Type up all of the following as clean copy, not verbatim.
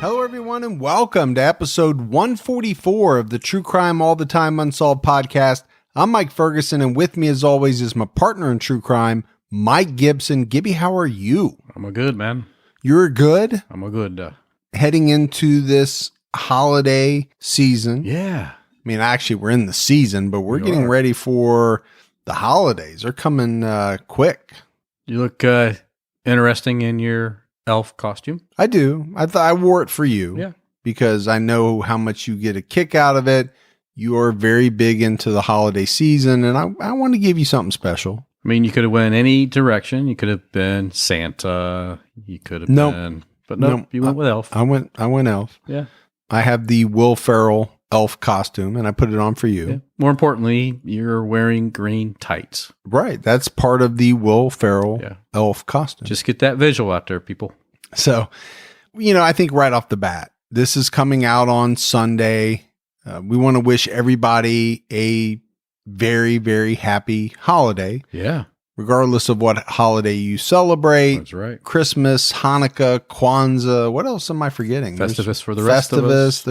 Hello, everyone, and welcome to episode 144 of the True Crime All the Time Unsolved podcast. I'm Mike Ferguson, and with me, as always, is my partner in true crime, Mike Gibson. Gibby, how are you? I'm a good, man. You're good? I'm a good. Heading into this holiday season. Yeah. I mean, actually, we're in the season, but we're getting ready for the holidays. They're coming quick. You look interesting in your elf costume. I do. I wore it for you. Yeah. Because I know how much you get a kick out of it. You are very big into the holiday season, and I want to give you something special. I mean, you could have went any direction. You could have been Santa. You could have been, but no, you went with elf. I went elf. Yeah. I have the Will Ferrell elf costume, and I put it on for you. Yeah. More importantly, you're wearing green tights. Right. That's part of the Will Ferrell elf costume. Just get that visual out there, people. So, I think right off the bat, this is coming out on Sunday. We want to wish everybody a very, very happy holiday. Yeah. Regardless of what holiday you celebrate. That's right. Christmas, Hanukkah, Kwanzaa. What else am I forgetting? Festivus for the rest of us.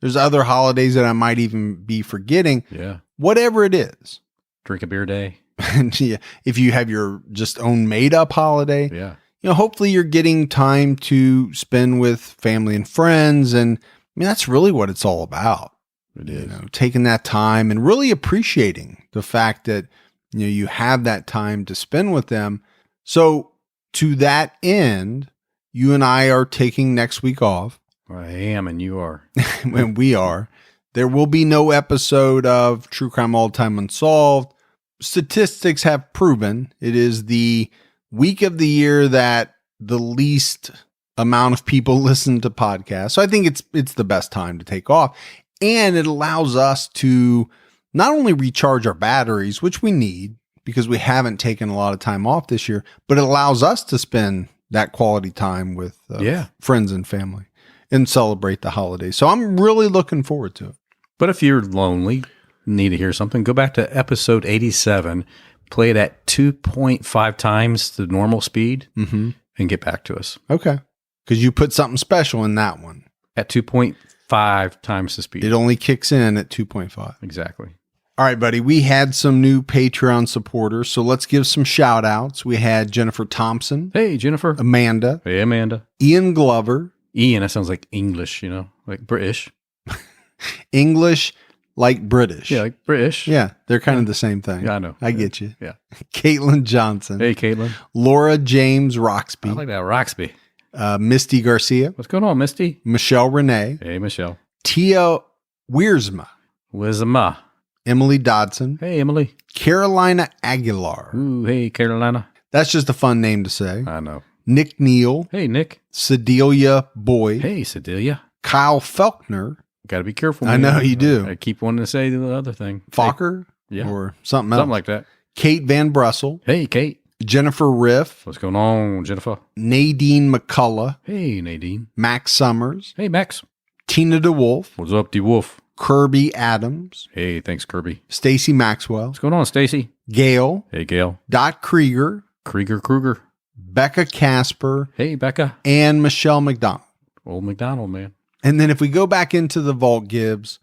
There's other holidays that I might even be forgetting. Yeah. Whatever it is. Drink a beer day. And if you have your just own made up holiday. Yeah. Hopefully you're getting time to spend with family and friends. And I mean, that's really what it's all about. It is. Taking that time and really appreciating the fact that, you have that time to spend with them. So to that end, you and I are taking next week off. I am, and you are. When we are. There will be no episode of True Crime All the Time Unsolved. Statistics have proven it is the week of the year that the least amount of people listen to podcasts. So I think it's the best time to take off. And it allows us to not only recharge our batteries, which we need because we haven't taken a lot of time off this year, but it allows us to spend that quality time with friends and family and celebrate the holidays. So I'm really looking forward to it. But if you're lonely, need to hear something, go back to episode 87, play it at 2.5 times the normal speed, and get back to us. Okay. Because you put something special in that one. At 2.5 times the speed. It only kicks in at 2.5. Exactly. All right, buddy. We had some new Patreon supporters, so let's give some shout outs. We had Jennifer Thompson. Hey, Jennifer. Amanda. Hey, Amanda. Ian Glover. Ian, that sounds like English, like British. English like British. Yeah, like British. Yeah, they're kind of the same thing. Yeah, I know. I get you. Yeah. Caitlin Johnson. Hey, Caitlin. Laura James Roxby. I like that, Roxby. Misty Garcia. What's going on, Misty? Michelle Renee. Hey, Michelle. Tia Wiersma. Wizma. Emily Dodson. Hey, Emily. Carolina Aguilar. Ooh, hey, Carolina. That's just a fun name to say. I know. Nick Neal. Hey, Nick. Sedelia Boyd. Hey, Sedelia. Kyle Felkner. Got to be careful. I know you do. I keep wanting to say the other thing. Fokker? Hey. Yeah. Or something else. Something like that. Kate Van Brussel. Hey, Kate. Jennifer Riff. What's going on, Jennifer? Nadine McCullough. Hey, Nadine. Max Summers. Hey, Max. Tina DeWolf. What's up, DeWolf? Kirby Adams. Hey, thanks, Kirby. Stacy Maxwell. What's going on, Stacy? Gail. Hey, Gail. Dot Krieger. Kruger. Becca Casper. Hey, Becca. And Michelle McDonald. Old McDonald, man. And then if we go back into the vault, Gibbs,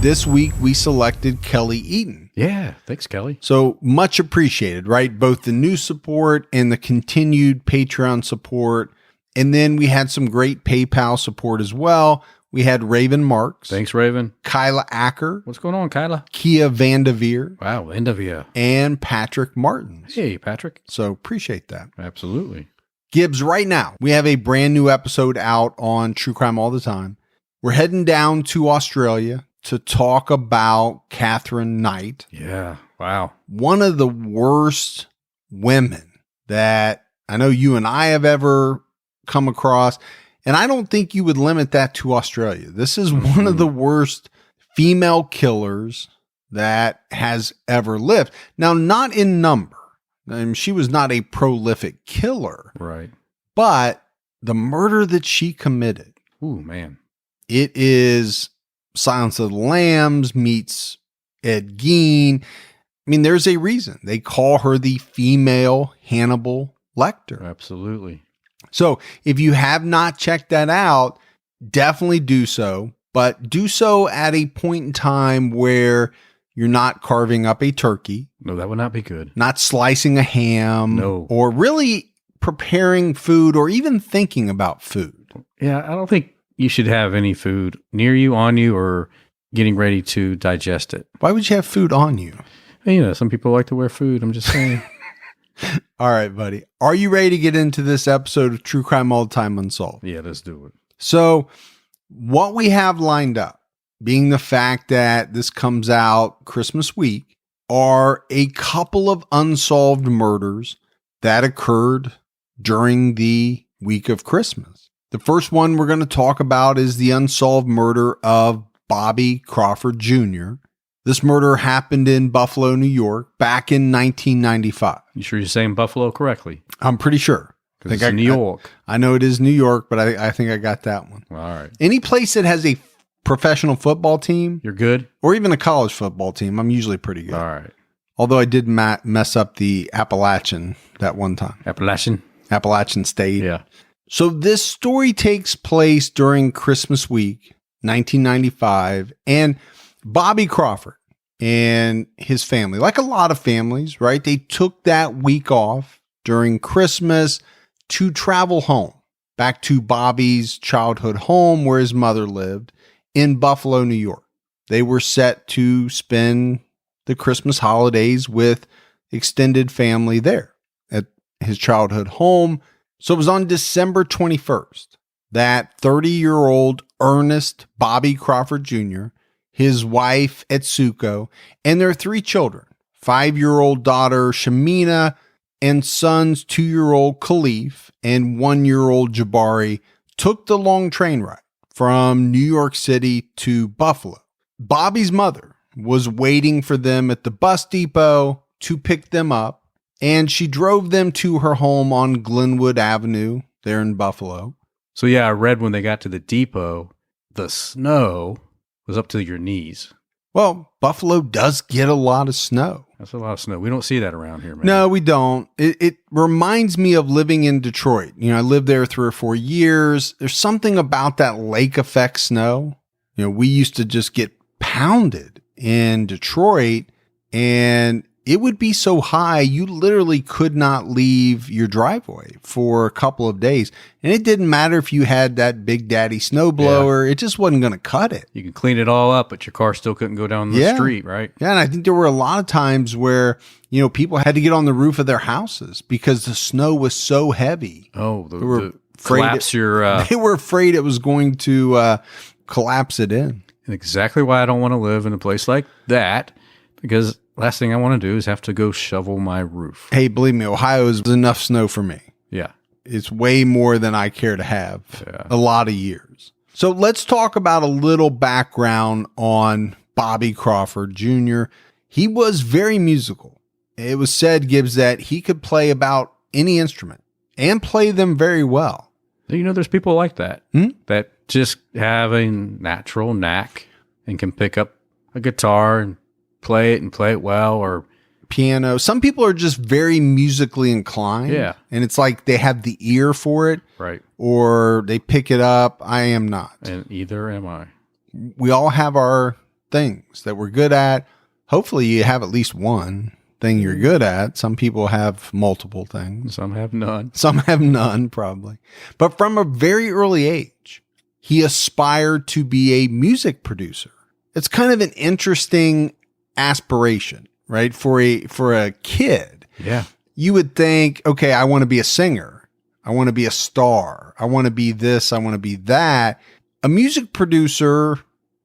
this week we selected Kelly Eaton. Yeah, thanks, Kelly. So much appreciated, right? Both the new support and the continued Patreon support. And then we had some great PayPal support as well. We had Raven Marks. Thanks, Raven. Kyla Acker. What's going on, Kyla? Kia Vandeveer. Wow, Vandeveer. And Patrick Martins. Hey, Patrick. So appreciate that. Absolutely. Gibbs, right now, we have a brand new episode out on True Crime All the Time. We're heading down to Australia to talk about Catherine Knight. Yeah. Wow. One of the worst women that I know you and I have ever come across. And I don't think you would limit that to Australia. This is one of the worst female killers that has ever lived. Now, not in number. She was not a prolific killer. Right. But the murder that she committed. Ooh, man. It is Silence of the Lambs meets Ed Gein. I mean, there's a reason. They call her the female Hannibal Lecter. Absolutely. So if you have not checked that out, definitely do so, but do so at a point in time where you're not carving up a turkey. No, that would not be good. Not slicing a ham. No. Or really preparing food or even thinking about food. Yeah, I don't think you should have any food near you, on you, or getting ready to digest it. Why would you have food on you? Some people like to wear food. I'm just saying. All right, buddy. Are you ready to get into this episode of True Crime All the Time Unsolved? Yeah, let's do it. So what we have lined up, being the fact that this comes out Christmas week, are a couple of unsolved murders that occurred during the week of Christmas. The first one we're going to talk about is the unsolved murder of Bobby Crawford Jr. This murder happened in Buffalo, New York, back in 1995. You sure you're saying Buffalo correctly? I'm pretty sure. Because it's New York. I know it is New York, but I think I got that one. All right. Any place that has a professional football team, you're good? Or even a college football team, I'm usually pretty good. All right. Although I did mess up the Appalachian that one time. Appalachian State. Yeah. So this story takes place during Christmas week, 1995, and Bobby Crawford and his family, like a lot of families, right? They took that week off during Christmas to travel home, back to Bobby's childhood home where his mother lived in Buffalo, New York. They were set to spend the Christmas holidays with extended family there at his childhood home. So it was on December 21st that 30-year-old Ernest Bobby Crawford Jr., his wife Etsuko, and their 3 children, 5-year-old daughter Shamina, and sons 2-year-old Khalif and 1-year-old Jabari, took the long train ride from New York City to Buffalo. Bobby's mother was waiting for them at the bus depot to pick them up, and she drove them to her home on Glenwood Avenue there in Buffalo. So yeah, I read when they got to the depot, the snow was up to your knees. Well, Buffalo does get a lot of snow. That's a lot of snow. We don't see that around here, man. No, we don't. It reminds me of living in Detroit. I lived there 3 or 4 years. There's something about that lake effect snow. We used to just get pounded in Detroit, and it would be so high, you literally could not leave your driveway for a couple of days. And it didn't matter if you had that Big Daddy snowblower. Yeah. It just wasn't going to cut it. You can clean it all up, but your car still couldn't go down the street, right? Yeah, and I think there were a lot of times where, people had to get on the roof of their houses because the snow was so heavy. Oh, they were afraid it was going to collapse it in. And exactly why I don't want to live in a place like that, because last thing I want to do is have to go shovel my roof. Hey, believe me, Ohio is enough snow for me. Yeah. It's way more than I care to have. Yeah. A lot of years. So let's talk about a little background on Bobby Crawford Jr. He was very musical. It was said, Gibbs, that he could play about any instrument and play them very well. There's people like that, that just have a natural knack and can pick up a guitar and play it well, or piano. Some people are just very musically inclined. Yeah. And it's like they have the ear for it. Right. Or they pick it up. I am not. And either am I. We all have our things that we're good at. Hopefully you have at least one thing you're good at. Some people have multiple things. Some have none. Some have none, probably. But from a very early age, he aspired to be a music producer. It's kind of an interesting aspiration, right? For a kid. Yeah. You would think, okay, I want to be a singer. I want to be a star. I want to be this. I want to be that. A music producer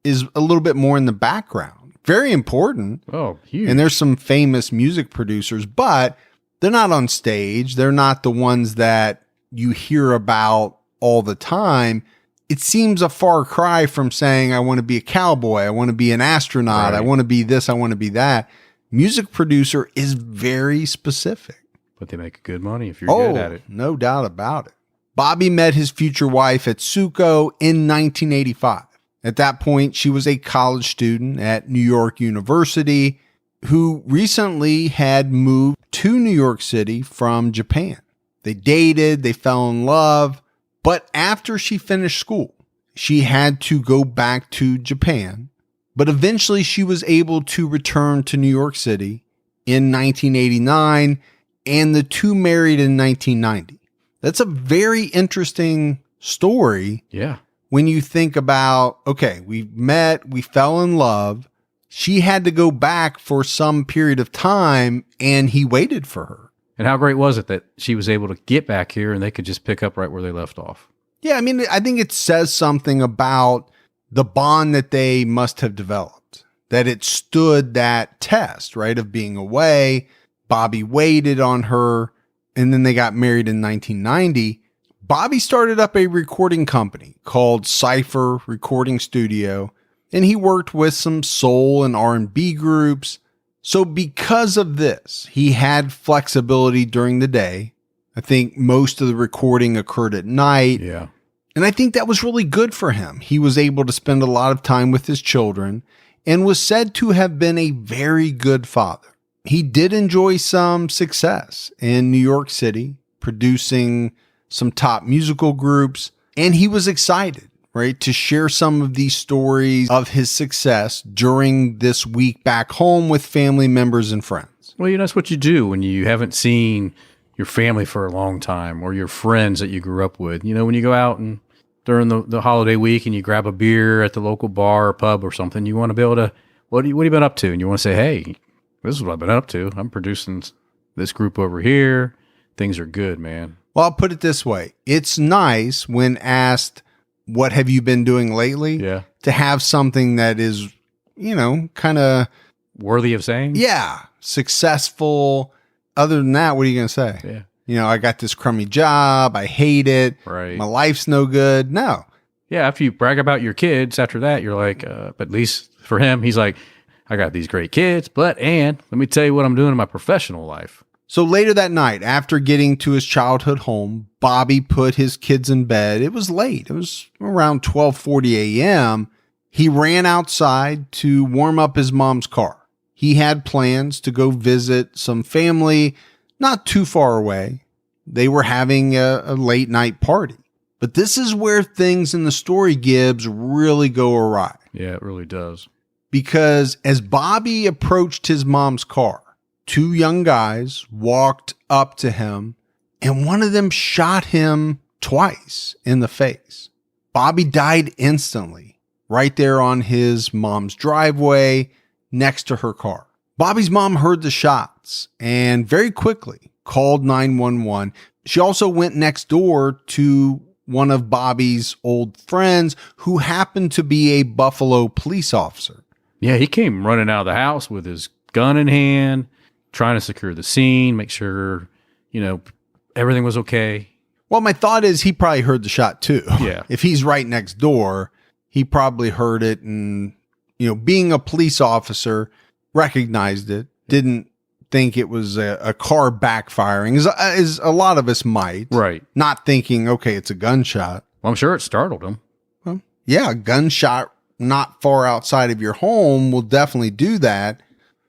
is a little bit more in the background. Very important. Oh, huge. And there's some famous music producers, but they're not on stage. They're not the ones that you hear about all the time. It seems a far cry from saying, I want to be a cowboy. I want to be an astronaut. Right. I want to be this. I want to be that. Music producer is very specific. But they make good money if you're good at it. No doubt about it. Bobby met his future wife Etsuko in 1985. At that point, she was a college student at New York University who recently had moved to New York City from Japan. They dated, they fell in love. But after she finished school, she had to go back to Japan. But eventually she was able to return to New York City in 1989, and the two married in 1990. That's a very interesting story. Yeah. When you think about, okay, we met, we fell in love. She had to go back for some period of time, and he waited for her. And how great was it that she was able to get back here and they could just pick up right where they left off? Yeah, I mean, I think it says something about the bond that they must have developed, that it stood that test, right, of being away. Bobby waited on her, and then they got married in 1990. Bobby started up a recording company called Cypher Recording Studio, and he worked with some soul and R&B groups. So because of this, he had flexibility during the day. I think most of the recording occurred at night. Yeah. And I think that was really good for him. He was able to spend a lot of time with his children and was said to have been a very good father. He did enjoy some success in New York City, producing some top musical groups, and he was excited, right, to share some of these stories of his success during this week back home with family members and friends. Well, that's what you do when you haven't seen your family for a long time or your friends that you grew up with. When you go out and during the holiday week and you grab a beer at the local bar or pub or something, you want to be able to, what have you been up to? And you want to say, hey, this is what I've been up to. I'm producing this group over here. Things are good, man. Well, I'll put it this way. It's nice when asked, what have you been doing lately? Yeah. To have something that is, kind of worthy of saying. Yeah. Successful. Other than that, what are you going to say? Yeah. I got this crummy job. I hate it. Right. My life's no good. No. Yeah. If you brag about your kids after that, you're like, but at least for him, he's like, I got these great kids, and let me tell you what I'm doing in my professional life. So later that night, after getting to his childhood home, Bobby put his kids in bed. It was late. It was around 12:40 a.m. He ran outside to warm up his mom's car. He had plans to go visit some family not too far away. They were having a late night party. But this is where things in the story, Gibbs, really go awry. Yeah, it really does. Because as Bobby approached his mom's car, two young guys walked up to him, and one of them shot him twice in the face. Bobby died instantly, right there on his mom's driveway next to her car. Bobby's mom heard the shots and very quickly called 911. She also went next door to one of Bobby's old friends who happened to be a Buffalo police officer. Yeah, he came running out of the house with his gun in hand, trying to secure the scene, make sure, everything was okay. Well, my thought is he probably heard the shot too. Yeah. If he's right next door, he probably heard it and, being a police officer, recognized it, didn't think it was a car backfiring, as a lot of us might. Right. Not thinking, okay, it's a gunshot. Well, I'm sure it startled him. Well, yeah, a gunshot not far outside of your home will definitely do that.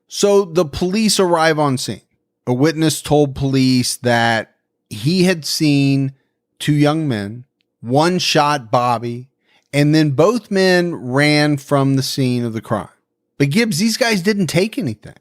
So the police arrive on scene. A witness told police that he had seen two young men. One shot Bobby, and then both men ran from the scene of the crime. But Gibbs, these guys didn't take anything.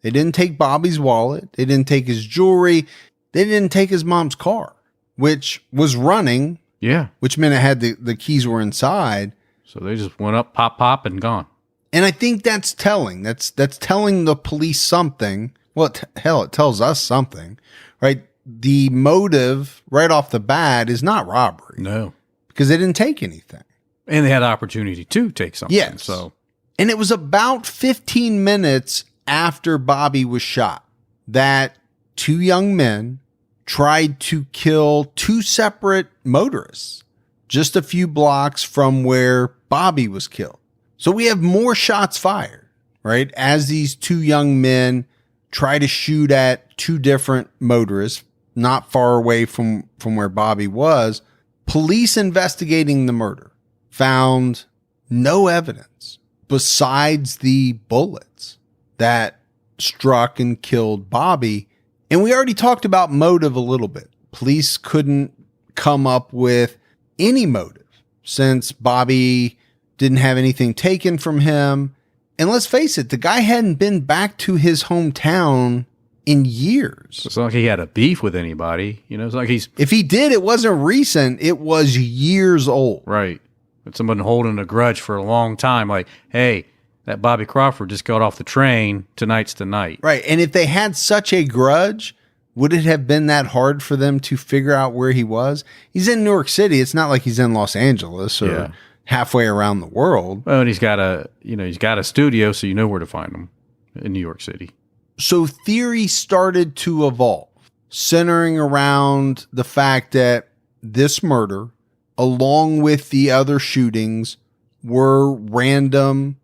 They didn't take Bobby's wallet. They didn't take his jewelry. They didn't take his mom's car, which was running. Yeah. Which meant it had the keys were inside. So they just went up, pop, and gone. And I think that's telling. That's telling the police something. Well, it tells us something, right? The motive right off the bat is not robbery. No. Because they didn't take anything. And they had the opportunity to take something. Yes. So. And it was about 15 minutes after Bobby was shot that two young men tried to kill two separate motorists just a few blocks from where Bobby was killed. So we have more shots fired, right? As these two young men try to shoot at two different motorists not far away from where Bobby was. Police investigating the murder found no evidence besides the bullets that struck and killed Bobby. And we already talked about motive a little bit. Police couldn't come up with any motive since Bobby didn't have anything taken from him. And let's face it, the guy hadn't been back to his hometown in years. It's not like he had a beef with anybody. It's like if he did, it wasn't recent. It was years old. Right. But someone holding a grudge for a long time. Like, hey, that Bobby Crawford just got off the train. Tonight's the night. Right. And if they had such a grudge, would it have been that hard for them to figure out where he was? He's in New York City. It's not like he's in Los Angeles or halfway around the world. Well, and he's got a studio, so you know where to find him in New York City. So theory started to evolve, centering around the fact that this murder, along with the other shootings, were random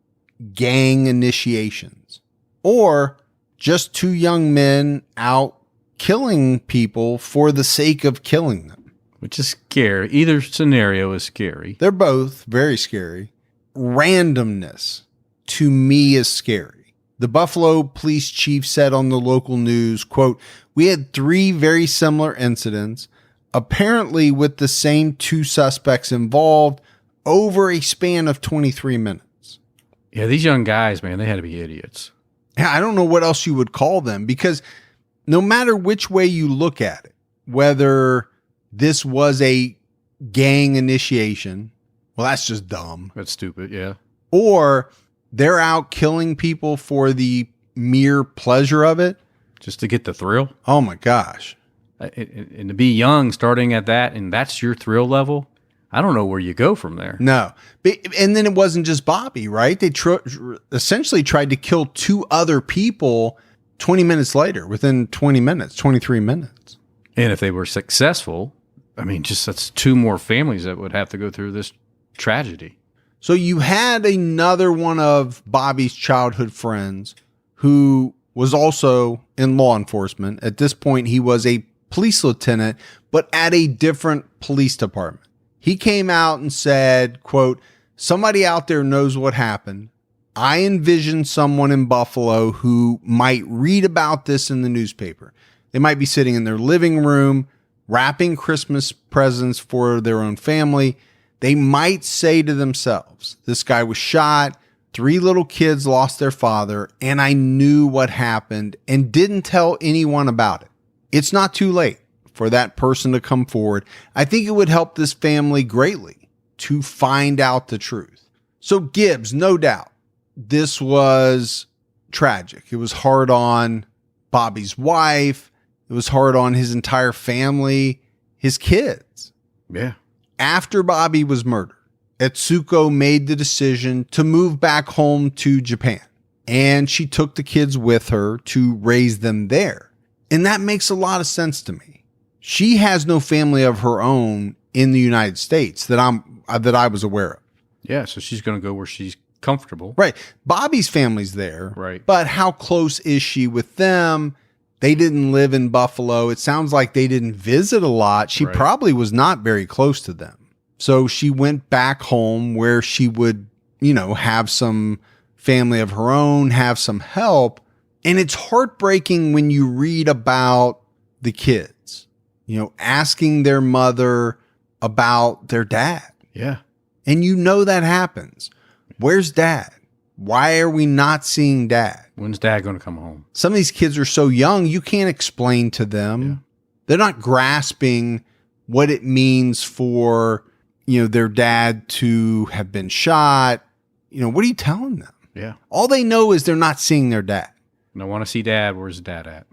gang initiations, or just two young men out killing people for the sake of killing them. Which is scary. Either scenario is scary. They're both very scary. Randomness, to me, is scary. The Buffalo police chief said on the local news, quote, "We had 3 very similar incidents, apparently with the same 2 suspects involved over a span of 23 minutes. Yeah, these young guys, man, they had to be idiots. I don't know what else you would call them, because no matter which way you look at it, whether this was a gang initiation, well, that's just dumb. That's stupid, yeah. Or they're out killing people for the mere pleasure of it. Just to get the thrill. Oh my gosh. And to be young, starting at that, and that's your thrill level, I don't know where you go from there. No. And then it wasn't just Bobby, right? They essentially tried to kill 2 other people 20 minutes later, within 20 minutes, 23 minutes. And if they were successful, I mean, just that's 2 more families that would have to go through this tragedy. So you had another one of Bobby's childhood friends who was also in law enforcement. At this point, he was a police lieutenant, but at a different police department. He came out and said, quote, "Somebody out there knows what happened. I envision someone in Buffalo who might read about this in the newspaper. They might be sitting in their living room, wrapping Christmas presents for their own family. They might say to themselves, this guy was shot, 3 little kids lost their father, and I knew what happened and didn't tell anyone about it. It's not too late for that person to come forward. I think it would help this family greatly to find out the truth." So Gibbs, no doubt, this was tragic. It was hard on Bobby's wife. It was hard on his entire family, his kids. Yeah. After Bobby was murdered, Etsuko made the decision to move back home to Japan, and she took the kids with her to raise them there. And that makes a lot of sense to me. She has no family of her own in the United States that I was aware of. Yeah, so she's going to go where she's comfortable. Right. Bobby's family's there. Right. But how close is she with them? They didn't live in Buffalo. It sounds like they didn't visit a lot. She probably was not very close to them. So she went back home where she would, have some family of her own, have some help. And it's heartbreaking when you read about the kids, asking their mother about their dad. Yeah. And that happens. Where's dad? Why are we not seeing dad? When's dad going to come home? Some of these kids are so young, you can't explain to them. Yeah. They're not grasping what it means for, their dad to have been shot. What are you telling them? Yeah. All they know is they're not seeing their dad. I want to see dad. Where's dad at?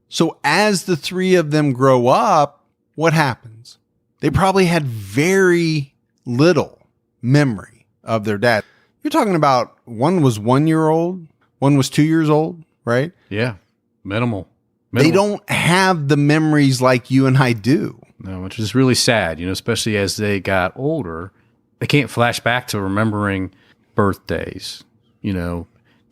So as the 3 of them grow up, what happens? They probably had very little memory of their dad. You're talking about one was 1 year old, one was 2 years old, right? Yeah. Minimal. They don't have the memories like you and I do. No, which is really sad, especially as they got older. They can't flash back to remembering birthdays,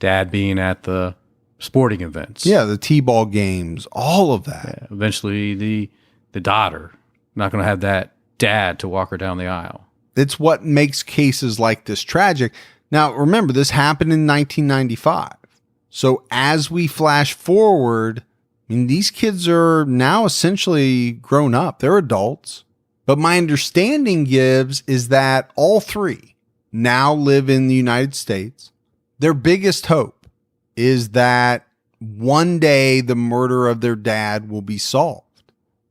dad being at the sporting events. Yeah, the T-ball games, all of that. Yeah, eventually the daughter, not going to have that dad to walk her down the aisle. It's what makes cases like this tragic. Now, remember, this happened in 1995. So as we flash forward, I mean, these kids are now essentially grown up. They're adults. But my understanding is that all three now live in the United States. Their biggest hope is that one day the murder of their dad will be solved.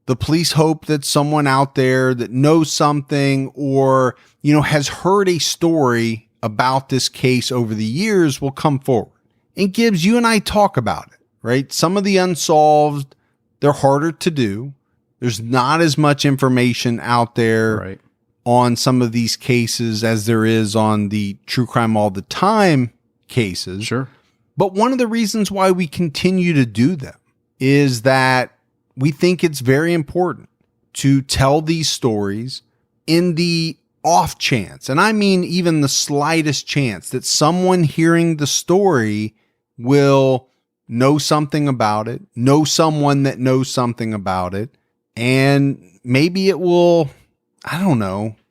The police hope that someone out there that knows something or, has heard a story about this case over the years will come forward. And Gibbs, you and I talk about it, right? Some of the unsolved, they're harder to do. There's not as much information out there on some of these cases as there is on the True Crime All the Time cases. Sure. But one of the reasons why we continue to do them is that we think it's very important to tell these stories in the off chance, and I mean even the slightest chance that someone hearing the story will know something about it, know someone that knows something about it, and maybe it will,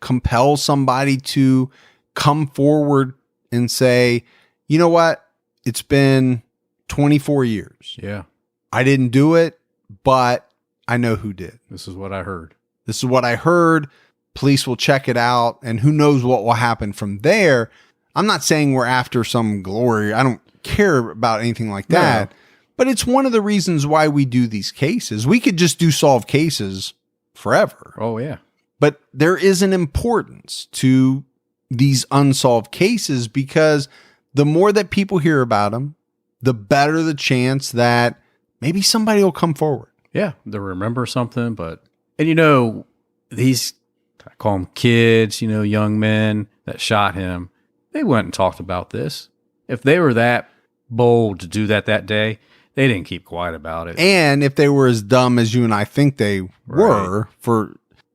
compel somebody to come forward and say, you know what? It's been 24 years. Yeah. I didn't do it, but I know who did. This is what I heard. Police will check it out, and who knows what will happen from there. I'm not saying we're after some glory. I don't care about anything like that. No. But it's one of the reasons why we do these cases. We could just do solved cases forever. Oh, yeah. But there is an importance to these unsolved cases because the more that people hear about them, the better the chance that maybe somebody will come forward. Yeah, they'll remember something. And these, I call them kids, young men that shot him, they went and talked about this. If they were that bold to do that day, they didn't keep quiet about it. And if they were as dumb as you and I think they were, for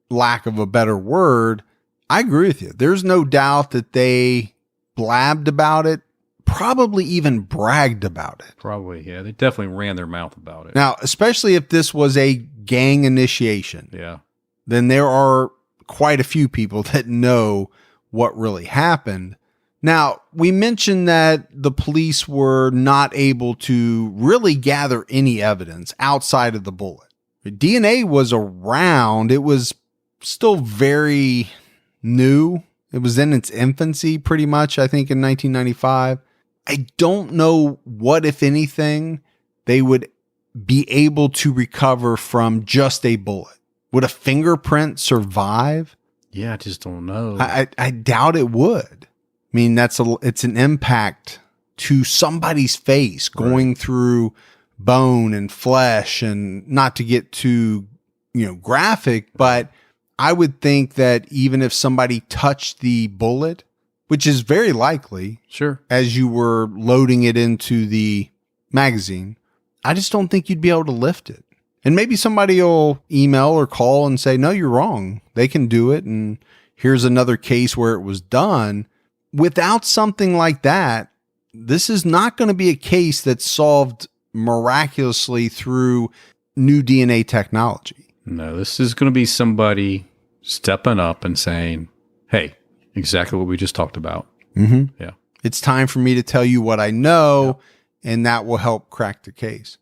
lack of a better word, I agree with you. There's no doubt that they blabbed about it, probably even bragged about it. Probably, yeah. They definitely ran their mouth about it. Now, especially if this was a gang initiation, yeah, then there are quite a few people that know what really happened. Now, we mentioned that the police were not able to really gather any evidence outside of the bullet. DNA was around. It was still very new. It was in its infancy pretty much, I think, in 1995. I don't know what, if anything, they would be able to recover from just a bullet. Would a fingerprint survive? Yeah, I just don't know. I doubt it would. I mean, it's an impact to somebody's face going through bone and flesh, and not to get too, graphic, but I would think that even if somebody touched the bullet, which is very likely, sure, as you were loading it into the magazine, I just don't think you'd be able to lift it. And maybe somebody will email or call and say, no, you're wrong. They can do it. And here's another case where it was done. Without something like that, this is not going to be a case that's solved miraculously through new DNA technology. No, this is going to be somebody stepping up and saying, hey, exactly what we just talked about. Mm-hmm. Yeah. It's time for me to tell you what I know, and that will help crack the case.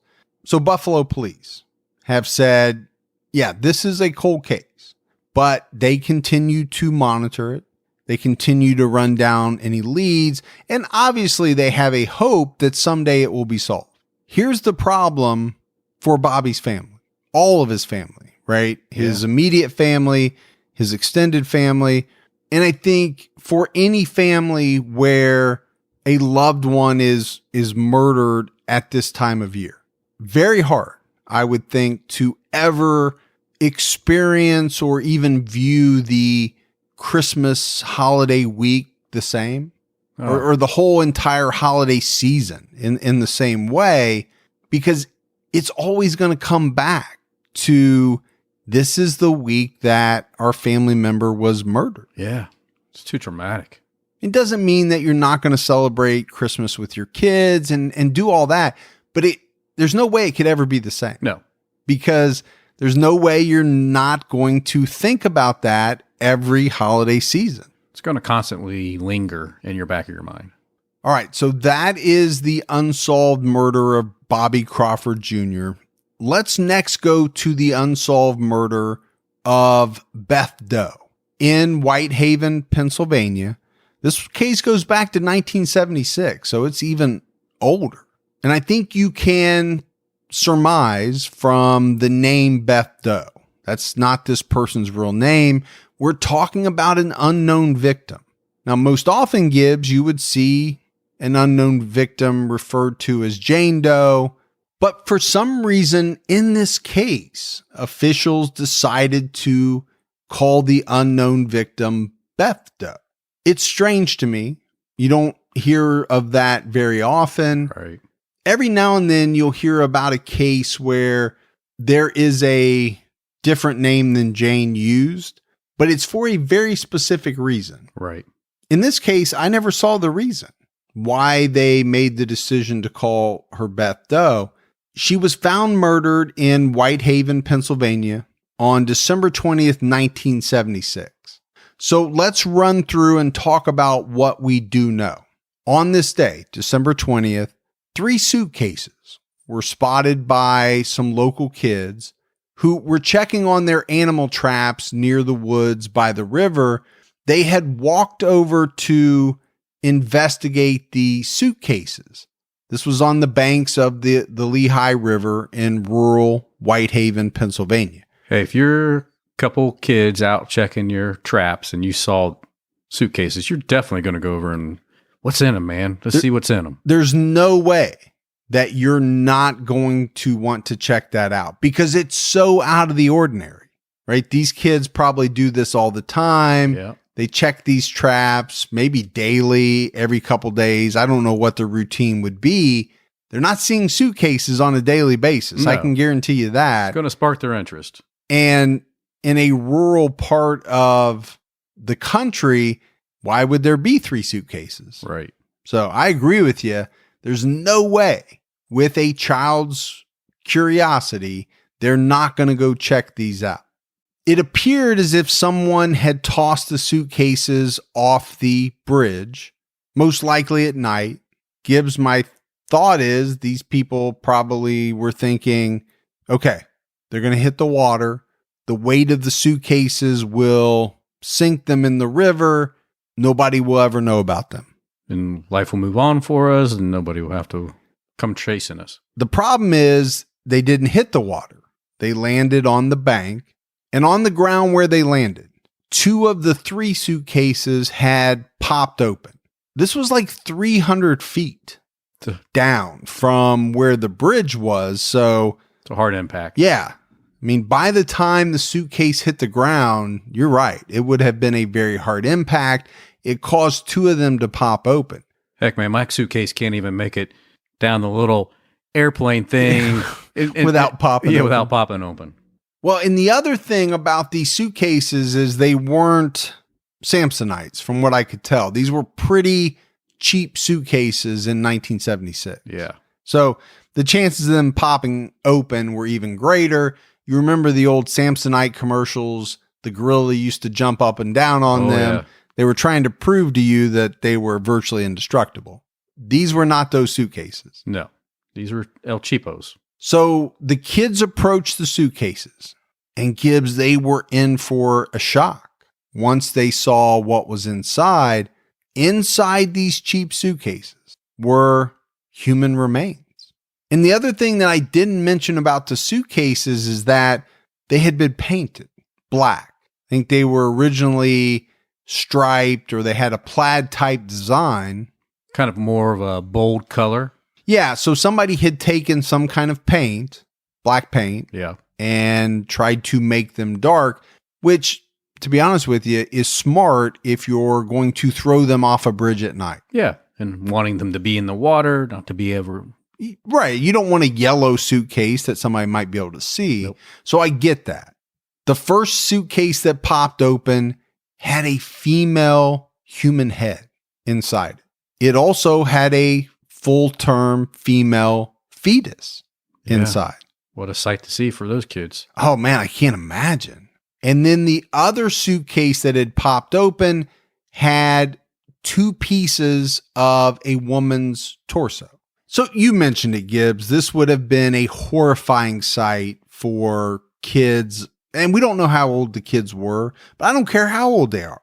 So Buffalo police have said, yeah, this is a cold case, but they continue to monitor it. They continue to run down any leads, and obviously they have a hope that someday it will be solved. Here's the problem for Bobby's family, all of his family, right? His immediate family, his extended family. And I think for any family where a loved one is murdered at this time of year, very hard, I would think, to ever experience or even view the Christmas holiday week the same, or the whole entire holiday season in the same way, because it's always going to come back to, this is the week that our family member was murdered. Yeah. It's too traumatic. It doesn't mean that you're not going to celebrate Christmas with your kids and do all that, but there's no way it could ever be the same. No. Because there's no way you're not going to think about that every holiday season. It's going to constantly linger in your back of your mind. All right. So that is the unsolved murder of Bobby Crawford Jr. let's next go to the unsolved murder of Beth Doe in Whitehaven, Pennsylvania. This case goes back to 1976, so it's even older. And I think you can surmise from the name Beth Doe. That's not this person's real name. We're talking about an unknown victim. Now, most often, Gibbs, you would see an unknown victim referred to as Jane Doe. But for some reason, in this case, officials decided to call the unknown victim Beth Doe. It's strange to me. You don't hear of that very often. Right. Every now and then you'll hear about a case where there is a different name than Jane used, but it's for a very specific reason. Right. In this case, I never saw the reason why they made the decision to call her Beth Doe. She was found murdered in Whitehaven, Pennsylvania on December 20th, 1976. So let's run through and talk about what we do know. On this day, December 20th, 3 suitcases were spotted by some local kids who were checking on their animal traps near the woods by the river. They had walked over to investigate the suitcases. This was on the banks of the Lehigh River in rural Whitehaven, Pennsylvania. Hey, if you're a couple kids out checking your traps and you saw suitcases, you're definitely going to go over and what's in them, man? Let's see what's in them. There's no way that you're not going to want to check that out because it's so out of the ordinary, right? These kids probably do this all the time. Yeah. They check these traps maybe daily, every couple days. I don't know what the routine would be. They're not seeing suitcases on a daily basis. No. I can guarantee you that. It's going to spark their interest. And in a rural part of the country, why would there be 3 suitcases? Right. So I agree with you. There's no way with a child's curiosity, they're not going to go check these out. It appeared as if someone had tossed the suitcases off the bridge, most likely at night. Gibbs, my thought is these people probably were thinking, okay, they're going to hit the water. The weight of the suitcases will sink them in the river. Nobody will ever know about them. And life will move on for us and nobody will have to come chasing us. The problem is they didn't hit the water. They landed on the bank. And on the ground where they landed, 2 of the 3 suitcases had popped open. This was like 300 feet down from where the bridge was. So it's a hard impact. Yeah. I mean, by the time the suitcase hit the ground, you're right. It would have been a very hard impact. It caused 2 of them to pop open. Heck, man, my suitcase can't even make it down the little airplane thing without popping open. Without popping open. Well, and the other thing about these suitcases is they weren't Samsonites, from what I could tell. These were pretty cheap suitcases in 1976. Yeah. So the chances of them popping open were even greater. You remember the old Samsonite commercials, the gorilla used to jump up and down on them. Yeah. They were trying to prove to you that they were virtually indestructible. These were not those suitcases. No, these were El Cheapos. So the kids approached the suitcases, and Gibbs, they were in for a shock. Once they saw what was inside these cheap suitcases were human remains. And the other thing that I didn't mention about the suitcases is that they had been painted black. I think they were originally striped or they had a plaid type design. Kind of more of a bold color. Yeah, so somebody had taken some kind of paint, black paint, Yeah. and tried to make them dark, which, to be honest with you, is smart if you're going to throw them off a bridge at night. Yeah, and wanting them to be in the water, not to be ever... Right, you don't want a yellow suitcase that somebody might be able to see. Nope. So I get that. The first suitcase that popped open had a female human head inside it. It also had a full-term female fetus inside. What a sight to see for those kids. Oh man, I can't imagine. And then the other suitcase that had popped open had 2 pieces of a woman's torso. So you mentioned it, Gibbs. This would have been a horrifying sight for kids. And we don't know how old the kids were, but I don't care how old they are.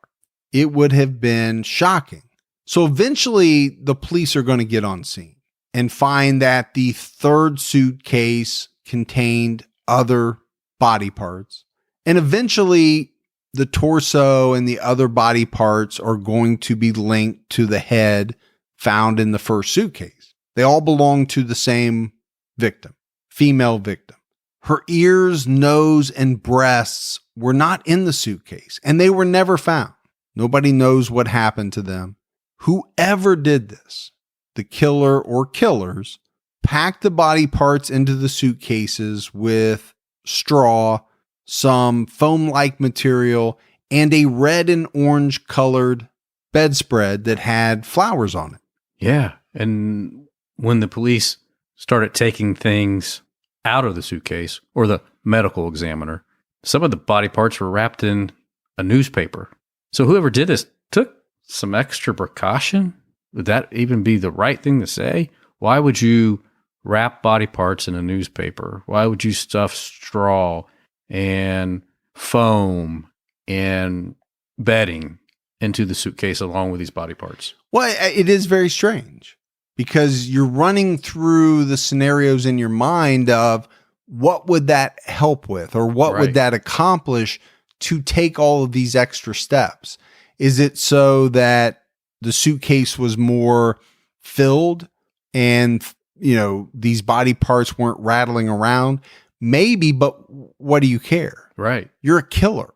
It would have been shocking. So eventually the police are going to get on scene and find that the third suitcase contained other body parts. And eventually the torso and the other body parts are going to be linked to the head found in the first suitcase. They all belong to the same victim, female victim. Her ears, nose, and breasts were not in the suitcase, and they were never found. Nobody knows what happened to them. Whoever did this, the killer or killers, packed the body parts into the suitcases with straw, some foam-like material, and a red and orange colored bedspread that had flowers on it. Yeah. And when the police started taking things out of the suitcase, or the medical examiner, some of the body parts were wrapped in a newspaper. So whoever did this took some extra precaution. Would that even be the right thing to say? Why would you wrap body parts in a newspaper? Why would you stuff straw and foam and bedding into the suitcase along with these body parts? Well, it is very strange because you're running through the scenarios in your mind of what would that help with, or what would that accomplish to take all of these extra steps? Is it so that the suitcase was more filled and, these body parts weren't rattling around? Maybe, but what do you care? Right. You're a killer.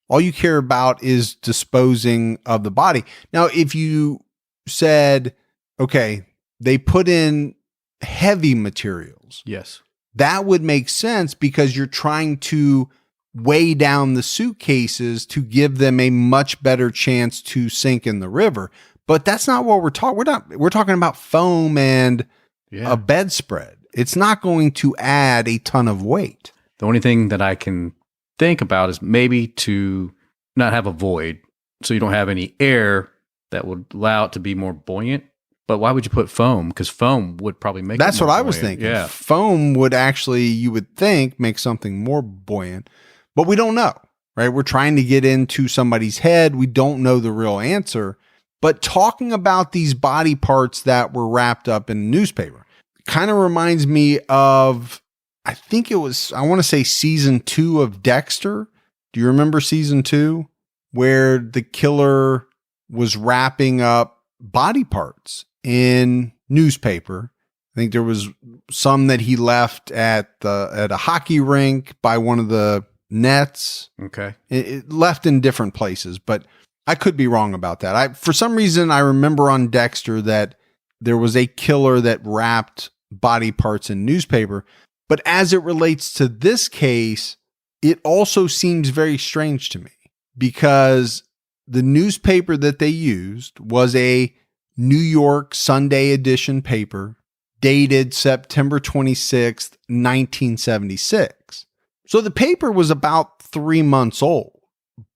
All you care about is disposing of the body. Now, if you said, okay, they put in heavy materials. Yes. That would make sense because you're trying to weigh down the suitcases to give them a much better chance to sink in the river. But that's not what we're talking. We're talking about foam and a bedspread. It's not going to add a ton of weight. The only thing that I can think about is maybe to not have a void, so you don't have any air that would allow it to be more buoyant. But why would you put foam? Because foam would probably make That's it more what I buoyant. was thinking. Yeah. Foam would actually, you would think, make something more buoyant. But we don't know, right? We're trying to get into somebody's head. We don't know the real answer. But talking about these body parts that were wrapped up in newspaper kind of reminds me of, I think it was, I want to say season 2 of Dexter. Do you remember season 2? Where the killer was wrapping up body parts in newspaper. I think there was some that he left at a hockey rink by one of the nets. Okay. It left in different places, but I could be wrong about that. For some reason, I remember on Dexter that there was a killer that wrapped body parts in newspaper. But as it relates to this case, it also seems very strange to me because the newspaper that they used was a New York Sunday edition paper dated September 26th, 1976. So the paper was about 3 months old,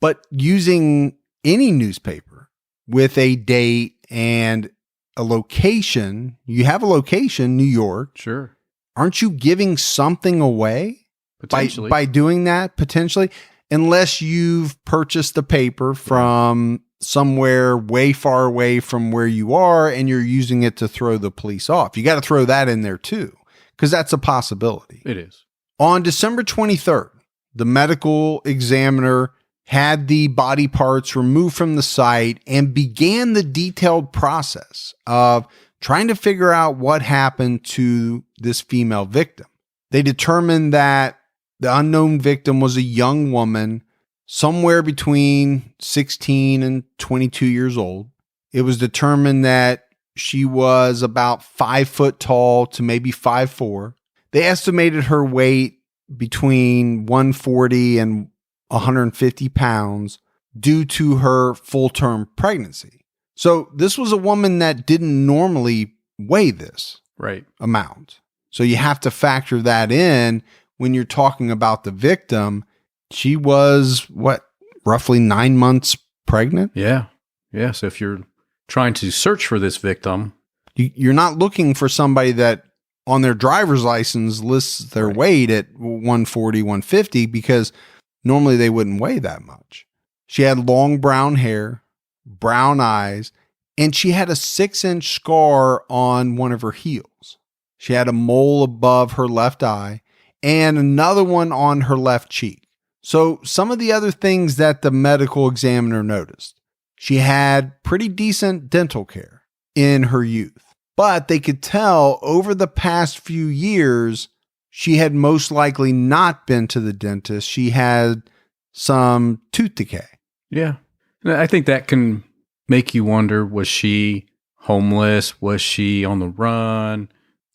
but using any newspaper with a date and a location, you have a location, New York. Sure. Aren't you giving something away Potentially. by doing that potentially? Unless you've purchased the paper from somewhere way far away from where you are and you're using it to throw the police off. You got to throw that in there too, because that's a possibility. It is. On December 23rd, the medical examiner had the body parts removed from the site and began the detailed process of trying to figure out what happened to this female victim. They determined that the unknown victim was a young woman, somewhere between 16 and 22 years old. It was determined that she was about 5 foot tall to maybe 5'4". They estimated her weight between 140 and 150 pounds due to her full-term pregnancy. So this was a woman that didn't normally weigh this amount. So you have to factor that in when you're talking about the victim. She was, roughly 9 months pregnant? Yeah. Yeah. So if you're trying to search for this victim, You're not looking for somebody that on their driver's license lists their weight at 140, 150, because normally they wouldn't weigh that much. She had long brown hair, brown eyes, and she had a 6-inch scar on one of her heels. She had a mole above her left eye and another one on her left cheek. So some of the other things that the medical examiner noticed: she had pretty decent dental care in her youth, but they could tell over the past few years, she had most likely not been to the dentist. She had some tooth decay. Yeah. And I think that can make you wonder, was she homeless? Was she on the run?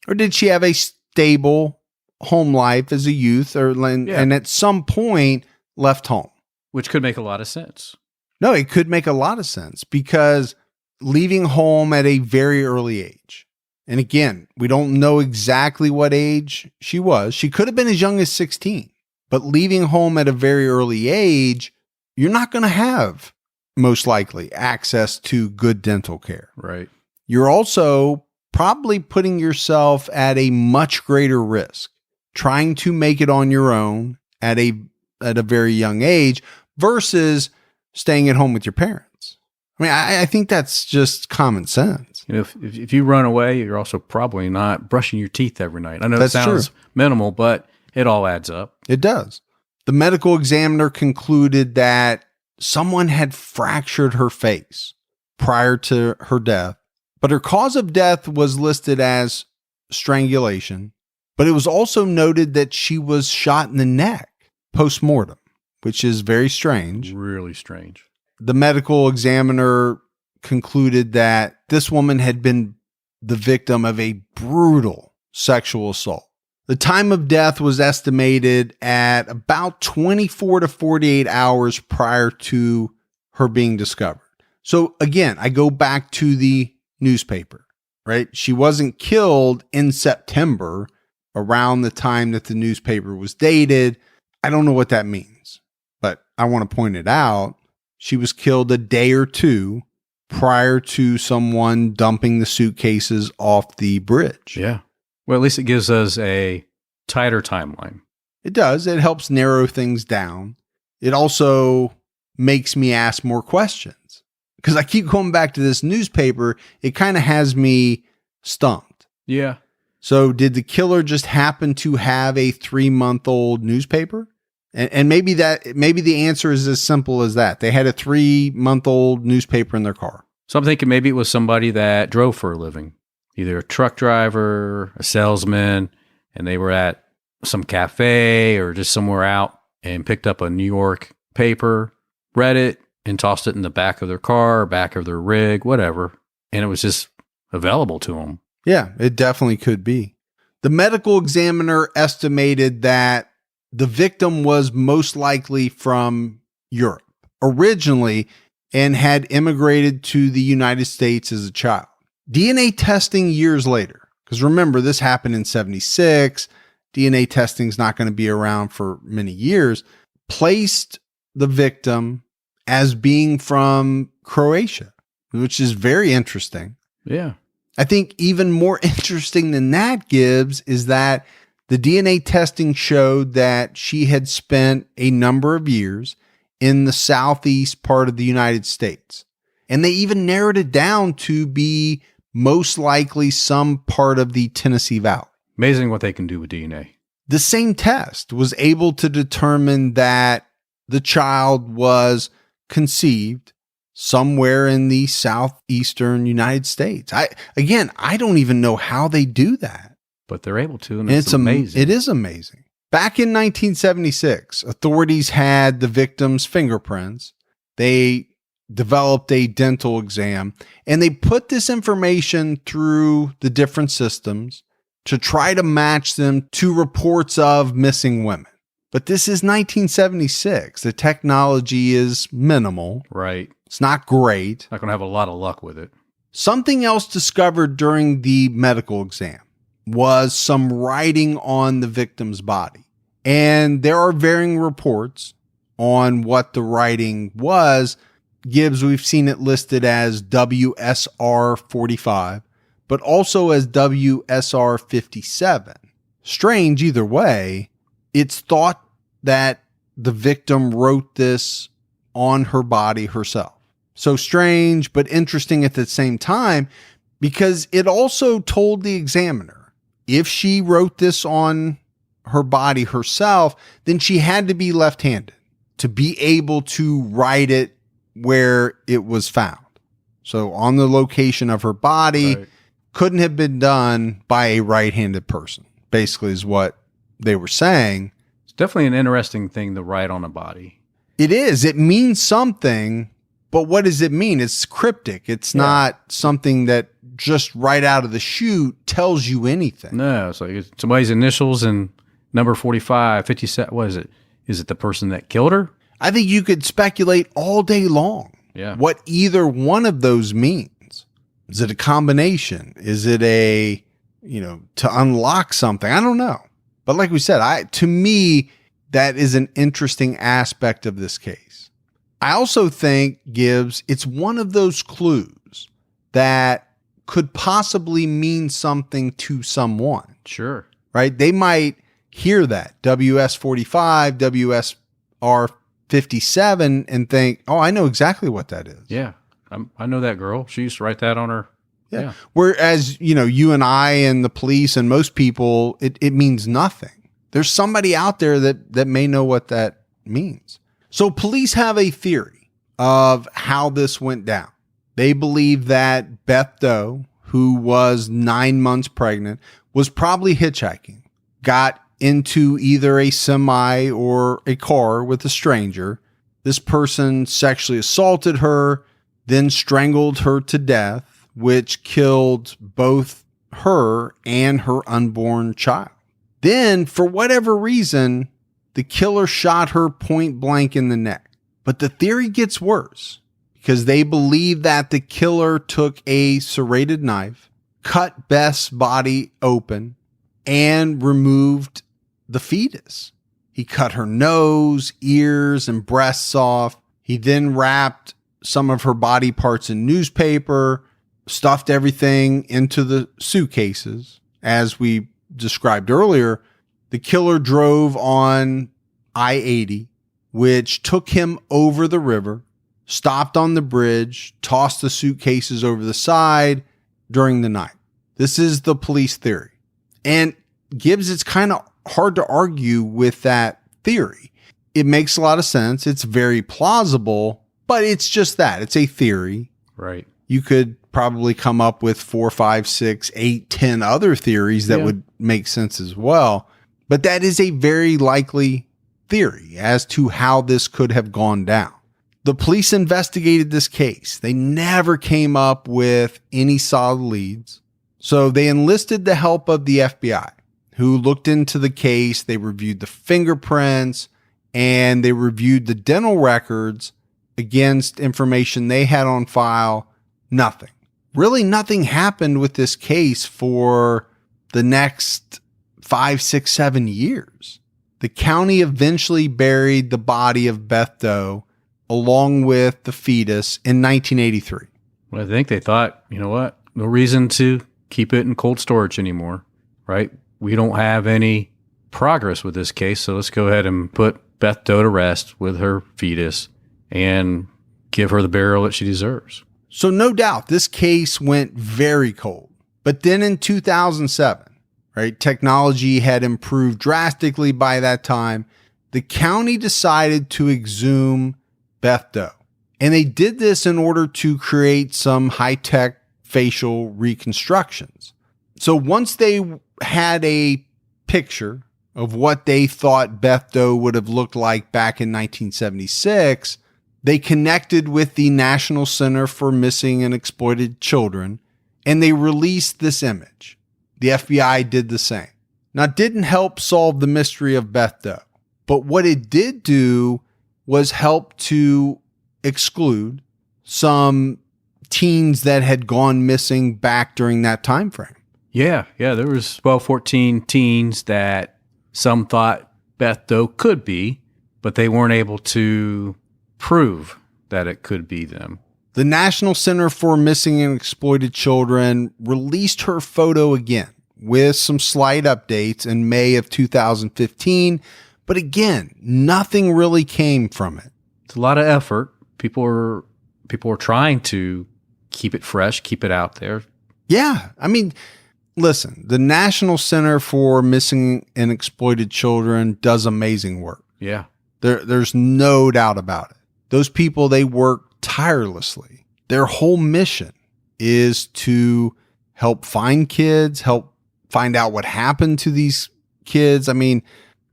Or did she have a stable home life as a youth, and at some point left home? Which could make a lot of sense. No, it could make a lot of sense, because leaving home at a very early age. And again, we don't know exactly what age she was. She could have been as young as 16, but leaving home at a very early age, you're not going to have, most likely, access to good dental care. Right. You're also probably putting yourself at a much greater risk trying to make it on your own at a very young age versus staying at home with your parents. I mean, I think that's just common sense. You know, if you run away, you're also probably not brushing your teeth every night. I know That's that sounds minimal, but it all adds up. It does. The medical examiner concluded that someone had fractured her face prior to her death, but her cause of death was listed as strangulation. But it was also noted that she was shot in the neck post-mortem, which is very strange. Really strange. The medical examiner concluded that this woman had been the victim of a brutal sexual assault. The time of death was estimated at about 24 to 48 hours prior to her being discovered. So again, I go back to the newspaper, right? She wasn't killed in September, around the time that the newspaper was dated. I don't know what that means, but I want to point it out. She was killed a day or two prior to someone dumping the suitcases off the bridge. Yeah. Well, at least it gives us a tighter timeline. It does. It helps narrow things down. It also makes me ask more questions, because I keep going back to this newspaper. It kind of has me stumped. Yeah. So did the killer just happen to have a 3-month-old newspaper? And maybe the answer is as simple as that. They had a 3-month-old newspaper in their car. So I'm thinking maybe it was somebody that drove for a living, either a truck driver, a salesman, and they were at some cafe or just somewhere out and picked up a New York paper, read it, and tossed it in the back of their car, back of their rig, whatever. And it was just available to them. Yeah, it definitely could be. The medical examiner estimated that the victim was most likely from Europe originally and had immigrated to the United States as a child. DNA testing years later, because remember, this happened in 76. DNA testing is not going to be around for many years, placed the victim as being from Croatia, which is very interesting. Yeah. I think even more interesting than that, Gibbs, is that the DNA testing showed that she had spent a number of years in the southeast part of the United States. And they even narrowed it down to be most likely some part of the Tennessee Valley. Amazing what they can do with DNA. The same test was able to determine that the child was conceived somewhere in the southeastern United States. I don't even know how they do that. But they're able to, and it's amazing. It is amazing. Back in 1976, authorities had the victim's fingerprints. They developed a dental exam, and they put this information through the different systems to try to match them to reports of missing women. But this is 1976. The technology is minimal. Right. It's not great. Not going to have a lot of luck with it. Something else discovered during the medical exam was some writing on the victim's body. And there are varying reports on what the writing was. Gibbs, we've seen it listed as WSR 45, but also as WSR 57. Strange either way, it's thought that the victim wrote this on her body herself. So strange, but interesting at the same time, because it also told the examiner if she wrote this on her body herself, then she had to be left-handed to be able to write it where it was found. So on the location of her body, Right. couldn't have been done by a right-handed person, basically is what they were saying. It's definitely an interesting thing to write on a body. It is. It means something, but what does it mean? It's cryptic. It's not something that just right out of the chute tells you anything. No, it's like it's somebody's initials and number 45, 57. What is it? Is it the person that killed her? I think you could speculate all day long what either one of those means. Is it a combination? Is it a, to unlock something? I don't know. But like we said, to me, that is an interesting aspect of this case. I also think, Gibbs, it's one of those clues that could possibly mean something to someone. Sure. Right? They might hear that WS45, WSR 57 and think, oh, I know exactly what that is. Yeah. I know that girl. She used to write that on her. Yeah. Whereas, you and I and the police and most people, it means nothing. There's somebody out there that may know what that means. So police have a theory of how this went down. They believe that Beth Doe, who was 9 months pregnant, was probably hitchhiking, got into either a semi or a car with a stranger. This person sexually assaulted her, then strangled her to death, which killed both her and her unborn child. Then, for whatever reason, the killer shot her point blank in the neck. But the theory gets worse because they believe that the killer took a serrated knife, cut Beth's body open, and removed the fetus. He cut her nose, ears, and breasts off. He then wrapped some of her body parts in newspaper, stuffed everything into the suitcases. As we described earlier, the killer drove on I-80, which took him over the river, stopped on the bridge, tossed the suitcases over the side during the night. This is the police theory. And Gibbs, it's kind of hard to argue with that theory. It makes a lot of sense. It's very plausible, but it's just that. It's a theory. Right. You could probably come up with 4, 5, 6, 8, 10 other theories that would make sense as well. But that is a very likely theory as to how this could have gone down. The police investigated this case. They never came up with any solid leads. So they enlisted the help of the FBI, who looked into the case. They reviewed the fingerprints and they reviewed the dental records against information they had on file. Nothing. Really nothing happened with this case for the next 5, 6, 7 years. The county eventually buried the body of Beth Doe along with the fetus in 1983. Well, I think they thought, you know what? No reason to keep it in cold storage anymore, right? We don't have any progress with this case, so let's go ahead and put Beth Doe to rest with her fetus and give her the burial that she deserves. So no doubt this case went very cold. But then in 2007, right, technology had improved drastically by that time. The county decided to exhume Beth Doe. And they did this in order to create some high-tech facial reconstructions. So once they had a picture of what they thought Beth Doe would have looked like back in 1976, they connected with the National Center for Missing and Exploited Children, and they released this image. The FBI did the same. Now, it didn't help solve the mystery of Beth Doe, but what it did do was help to exclude some teens that had gone missing back during that time frame. Yeah, there was 12, 14 teens that some thought Beth Doe could be, but they weren't able to prove that it could be them. The National Center for Missing and Exploited Children released her photo again with some slight updates in May of 2015. But again, nothing really came from it. It's a lot of effort. People are trying to keep it fresh, keep it out there. Yeah. I mean, listen, the National Center for Missing and Exploited Children does amazing work. Yeah. There's no doubt about it. Those people, they work tirelessly. Their whole mission is to help find kids, help find out what happened to these kids. I mean,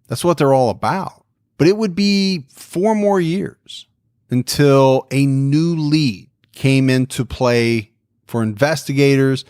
that's what they're all about. But it would be 4 more years until a new lead came into play for investigators.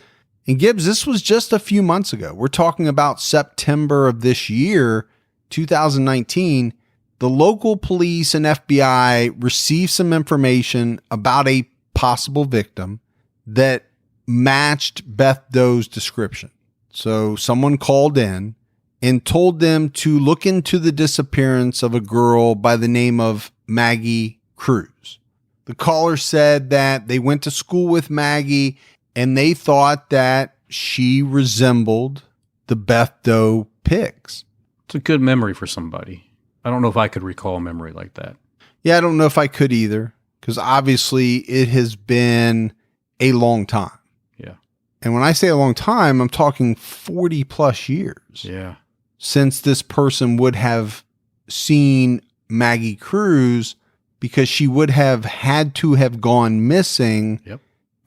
And Gibbs, this was just a few months ago. We're talking about September of this year, 2019. The local police and FBI received some information about a possible victim that matched Beth Doe's description. So someone called in and told them to look into the disappearance of a girl by the name of Maggie Cruz. The caller said that they went to school with Maggie and they thought that she resembled the Beth Doe pics. It's a good memory for somebody. I don't know if I could recall a memory like that. Yeah, I don't know if I could either, because obviously it has been a long time. Yeah. And when I say a long time, I'm talking 40 plus years. Yeah. Since this person would have seen Maggie Cruz, because she would have had to have gone missing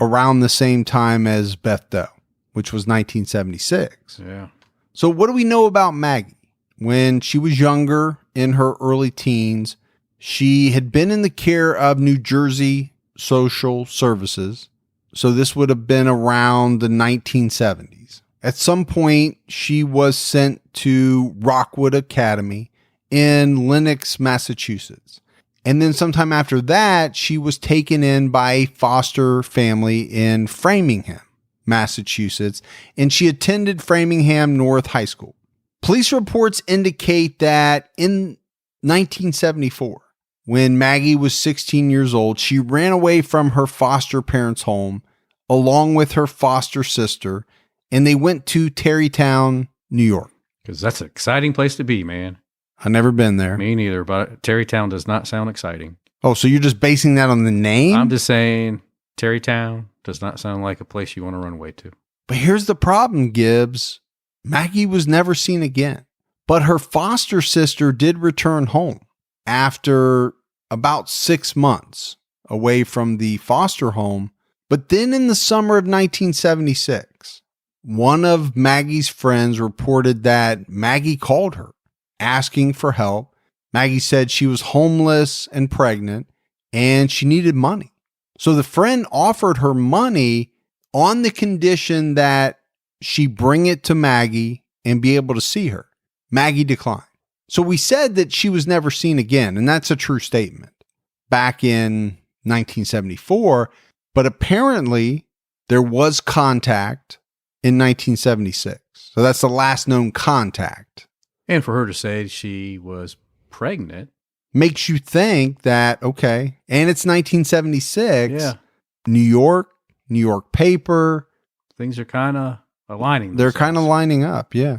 around the same time as Beth Doe, which was 1976. Yeah. So what do we know about Maggie? When she was younger, in her early teens, she had been in the care of New Jersey Social Services. So this would have been around the 1970s. At some point, she was sent to Rockwood Academy in Lenox, Massachusetts. And then sometime after that, she was taken in by a foster family in Framingham, Massachusetts, and she attended Framingham North High School. Police reports indicate that in 1974, when Maggie was 16 years old, she ran away from her foster parents' home along with her foster sister, and they went to Tarrytown, New York. Because that's an exciting place to be, man. I've never been there. Me neither, but Tarrytown does not sound exciting. Oh, so you're just basing that on the name? I'm just saying Tarrytown does not sound like a place you want to run away to. But here's the problem, Gibbs. Maggie was never seen again, but her foster sister did return home after about 6 months away from the foster home. But then in the summer of 1976, one of Maggie's friends reported that Maggie called her asking for help. Maggie said she was homeless and pregnant and she needed money. So the friend offered her money on the condition that she bring it to Maggie and be able to see her. Maggie declined. So we said that she was never seen again, and that's a true statement back in 1974, but apparently there was contact in 1976. So that's the last known contact. And for her to say she was pregnant makes you think that, okay, and it's 1976. Yeah. New York paper. Things are kind of aligning. They're kind of lining up, yeah.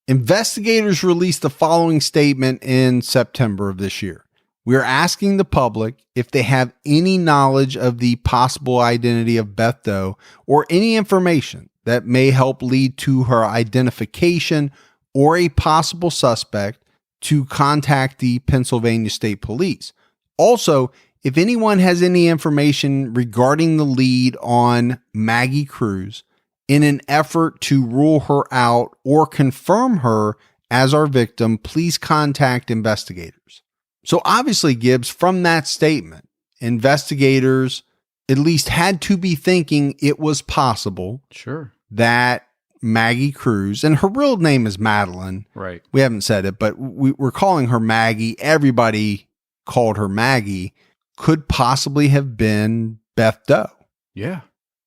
Investigators released the following statement in September of this year. We are asking the public if they have any knowledge of the possible identity of Beth Doe or any information that may help lead to her identification or a possible suspect to contact the Pennsylvania State Police. Also, if anyone has any information regarding the lead on Maggie Cruz, in an effort to rule her out or confirm her as our victim, please contact investigators. So obviously, Gibbs, from that statement, investigators at least had to be thinking it was possible that Maggie Cruz, and her real name is Madeline. Right. We haven't said it, but we're calling her Maggie. Everybody called her Maggie. Could possibly have been Beth Doe. Yeah.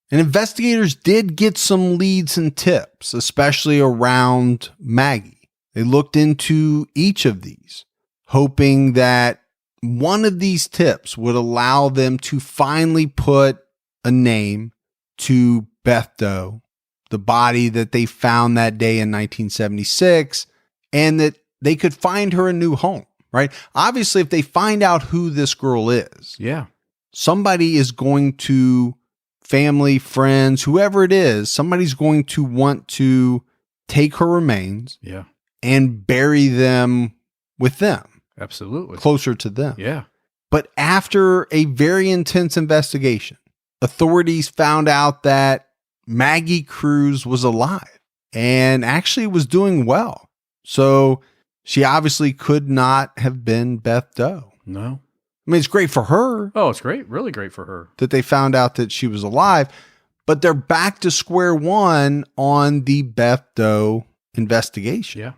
And investigators did get some leads and tips, especially around Maggie. They looked into each of these, hoping that one of these tips would allow them to finally put a name to Beth Doe, the body that they found that day in 1976, and that they could find her a new home, right? Obviously, if they find out who this girl is, Yeah. somebody is going to, family, friends, whoever it is, somebody's going to want to take her remains Yeah. and bury them with them, Absolutely. closer to them. Yeah. But after a very intense investigation, authorities found out that Maggie Cruz was alive and actually was doing well. So she obviously could not have been Beth Doe. No. I mean, it's great for her Oh, it's great. Really great for her. that they found out that she was alive, but they're back to square one on the Beth Doe investigation. Yeah.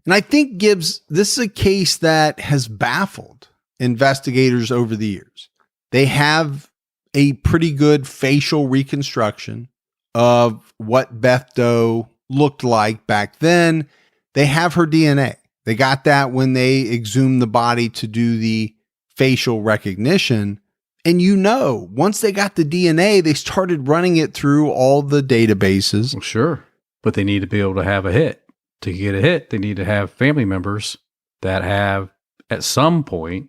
And I think this is a case that has baffled investigators over the years. They have a pretty good facial reconstruction of what Beth Doe looked like back then. They have her DNA. They got that when they exhumed the body to do the facial recognition. And once they got the DNA, they started running it through all the databases. Well, sure. But they need to be able to have a hit. To get a hit, they need to have family members that have, at some point,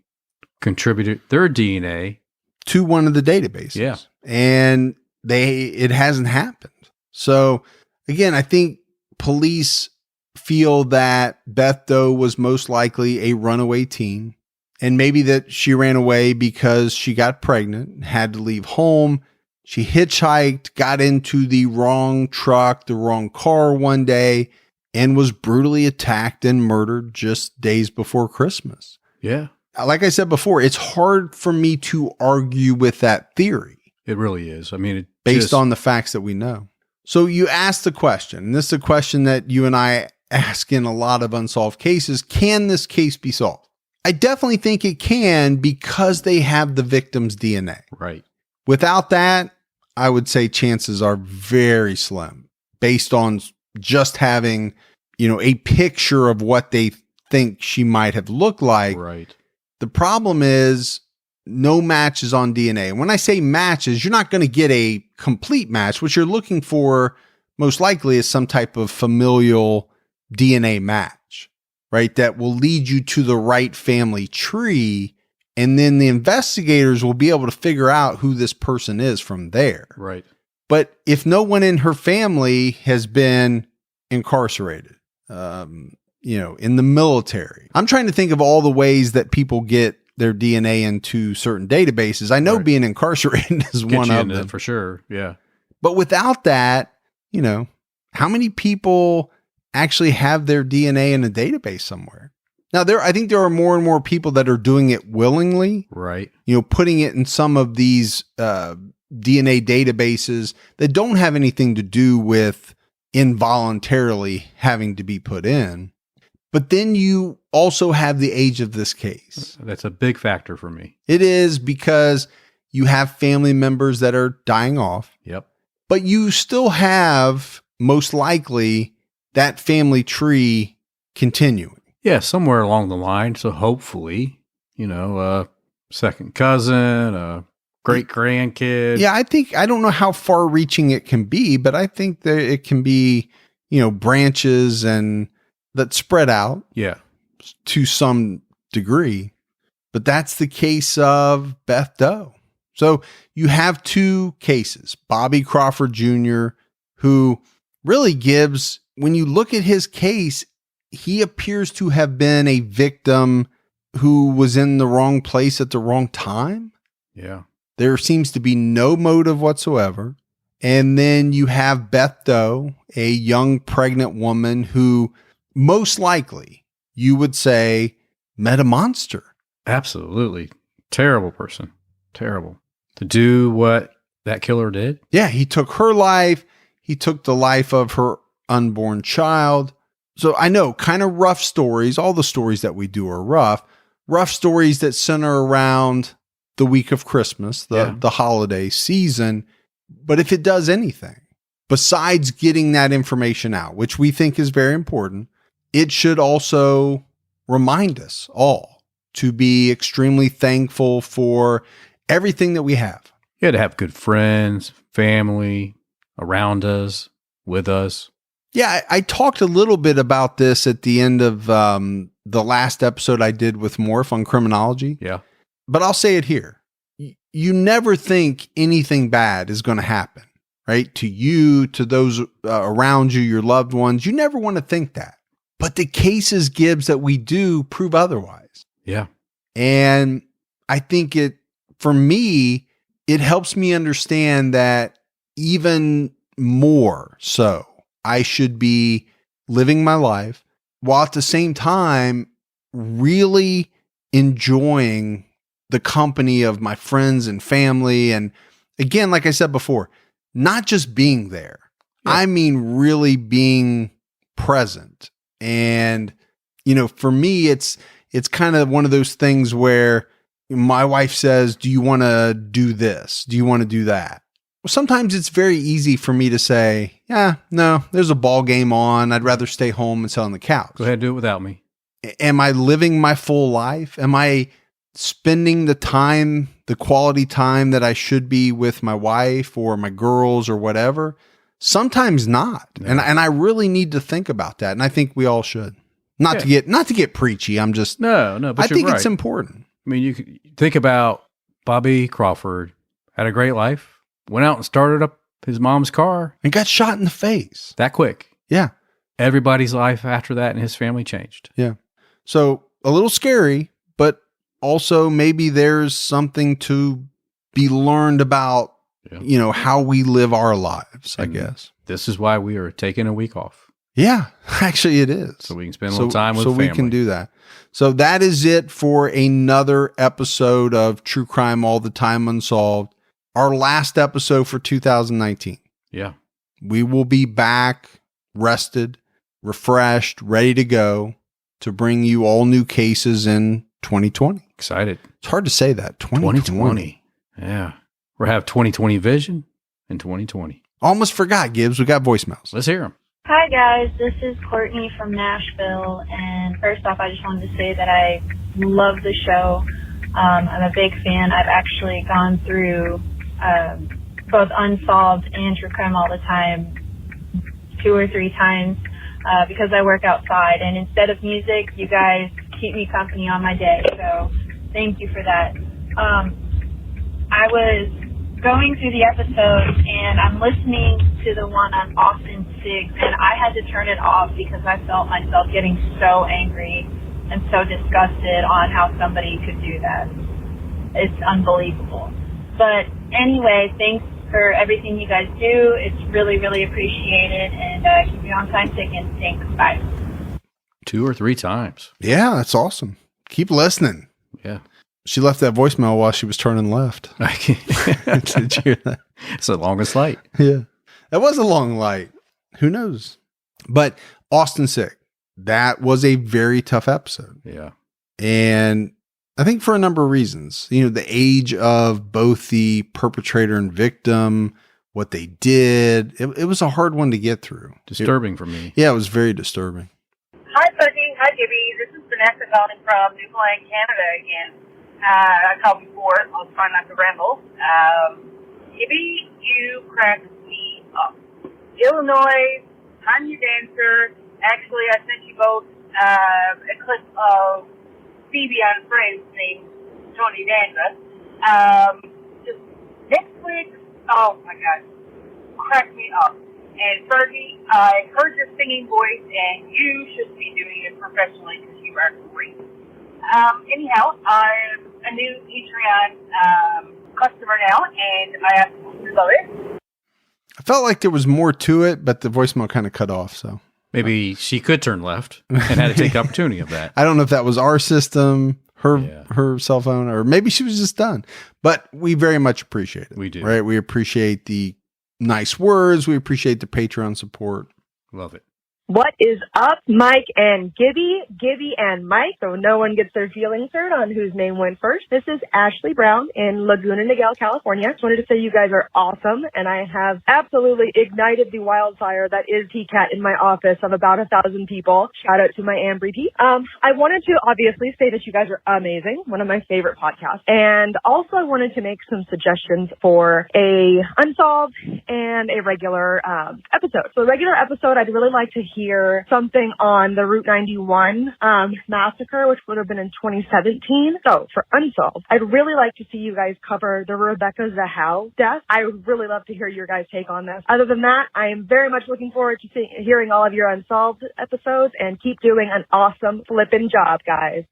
contributed their DNA to one of the databases. Yeah. And it hasn't happened. So again, I think police feel that Beth Doe was most likely a runaway teen, and maybe that she ran away because she got pregnant, had to leave home. She hitchhiked, got into the wrong truck, the wrong car one day, and was brutally attacked and murdered just days before Christmas. Yeah. Like I said before, it's hard for me to argue with that theory. It really is. I mean, based on the facts that we know. So you asked the question, and this is a question that you and I ask in a lot of unsolved cases. Can this case be solved? I definitely think it can, because they have the victim's DNA. Right. Without that, I would say chances are very slim, based on just having, a picture of what they think she might have looked like. Right. The problem is no matches on DNA. And when I say matches, you're not going to get a complete match. What you're looking for most likely is some type of familial DNA match, right? That will lead you to the right family tree. And then the investigators will be able to figure out who this person is from there. Right. But if no one in her family has been incarcerated, in the military, I'm trying to think of all the ways that people get their DNA into certain databases. I know being incarcerated is one of them for sure. Yeah. But without that, how many people actually have their DNA in a database somewhere? Now, I think there are more and more people that are doing it willingly, Right. Putting it in some of these DNA databases that don't have anything to do with involuntarily having to be put in. But then you also have the age of this case. That's a big factor for me. It is, because you have family members that are dying off. Yep. But you still have, most likely, that family tree continuing. Yeah, somewhere along the line. So hopefully, a second cousin, a great grandkid. Yeah, I don't know how far reaching it can be, but I think that it can be, branches and that spread out. Yeah. To some degree. But that's the case of Beth Doe. So you have two cases. Bobby Crawford Jr., who really gives, when you look at his case, he appears to have been a victim who was in the wrong place at the wrong time. Yeah. There seems to be no motive whatsoever. And then you have Beth Doe, a young pregnant woman who most likely, you would say, met a monster. Absolutely. Terrible person. Terrible. To do what that killer did. Yeah, he took her life. He took the life of her unborn child. So I know, kind of rough stories. All the stories that we do are rough. Rough stories that center around the week of Christmas, the holiday season. But if it does anything, besides getting that information out, which we think is very important, it should also remind us all to be extremely thankful for everything that we have. Yeah, to have good friends, family around us, with us. Yeah, I talked a little bit about this at the end of the last episode I did with Morph on criminology. Yeah. But I'll say it here. You never think anything bad is going to happen, right? To you, to those around you, your loved ones. You never want to think that. But the cases, Gibbs, that we do prove otherwise. Yeah. And I think for me, it helps me understand that even more so, I should be living my life while at the same time really enjoying the company of my friends and family. And again, like I said before, not just being there. Yeah. I mean, really being present. And, for me, it's kind of one of those things where my wife says, do you want to do this? Do you want to do that? Well, sometimes it's very easy for me to say, yeah, no, there's a ball game on. I'd rather stay home and sit on the couch. Go ahead and do it without me. Am I living my full life? Am I spending the time, the quality time that I should be with my wife or my girls or whatever? Sometimes not. No. And I really need to think about that. And I think we all should. Not to get preachy. I'm just No, but I think right. it's important. I mean, you could think about Bobby Crawford, had a great life, went out and started up his mom's car and got shot in the face. That quick. Yeah. Everybody's life after that and his family changed. Yeah. So a little scary, but also maybe there's something to be learned about, how we live our lives, I guess. This is why we are taking a week off. Yeah, actually it is. So we can spend a little time with family. So we can do that. So that is it for another episode of True Crime All the Time Unsolved. Our last episode for 2019. Yeah. We will be back, rested, refreshed, ready to go to bring you all new cases in 2020. Excited. It's hard to say that. 2020. Yeah. We'll have 2020 vision in 2020. Almost forgot, Gibbs. We got voicemails. Let's hear them. Hi, guys. This is Courtney from Nashville. And first off, I just wanted to say that I love the show. I'm a big fan. I've actually gone through both Unsolved and True Crime All the Time 2 or 3 times because I work outside. And instead of music, you guys keep me company on my day. So thank you for that. I was going through the episodes and I'm listening to the one on Austin Siggs, and I had to turn it off because I felt myself getting so angry and so disgusted on how somebody could do that. It's unbelievable. But anyway, thanks for everything you guys do. It's really, really appreciated, and keep me on time ticking. Thanks. Bye. 2 or 3 times. Yeah, that's awesome. Keep listening. Yeah. She left that voicemail while she was turning left. Did you hear that? It's the longest light. Yeah. That was a long light. Who knows? But Austin Sick, that was a very tough episode. Yeah. And I think for a number of reasons, the age of both the perpetrator and victim, what they did, it was a hard one to get through. Disturbing for me. Yeah, it was very disturbing. Hi, Fuzzy. Hi, Gibby. This is Vanessa calling from Newfoundland, Canada again. I called before. I'll try not to ramble. Gibby, you crack me up. Illinois, Tanya Dancer. Actually, I sent you both a clip of Phoebe on Friends named Tony Danza. Just Netflix. Oh my God, crack me up. And Fergie, I heard your singing voice, and you should be doing it professionally because you are great. Anyhow, I'm a new Patreon customer now, and I absolutely love it. I felt like there was more to it, but the voicemail kind of cut off. So maybe she could turn left and had to take the opportunity of that. I don't know if that was our system, her cell phone, or maybe she was just done. But we very much appreciate it. We do. Right? We appreciate the nice words. We appreciate the Patreon support. Love it. What is up, Mike and Gibby? Gibby and Mike, so no one gets their feelings hurt on whose name went first. This is Ashley Brown in Laguna Niguel, California. Just wanted to say you guys are awesome, and I have absolutely ignited the wildfire that is TCAT in my office of about 1,000 people. Shout out to my Ambry P. I wanted to obviously say that you guys are amazing, one of my favorite podcasts, and also I wanted to make some suggestions for a Unsolved and a regular episode. So the regular episode, I'd really like to hear something on the Route 91 massacre, which would have been in 2017. So for Unsolved, I'd really like to see you guys cover the Rebecca Zahau death. I would really love to hear your guys' take on this. Other than that, I am very much looking forward to hearing all of your Unsolved episodes, and keep doing an awesome flipping job, guys.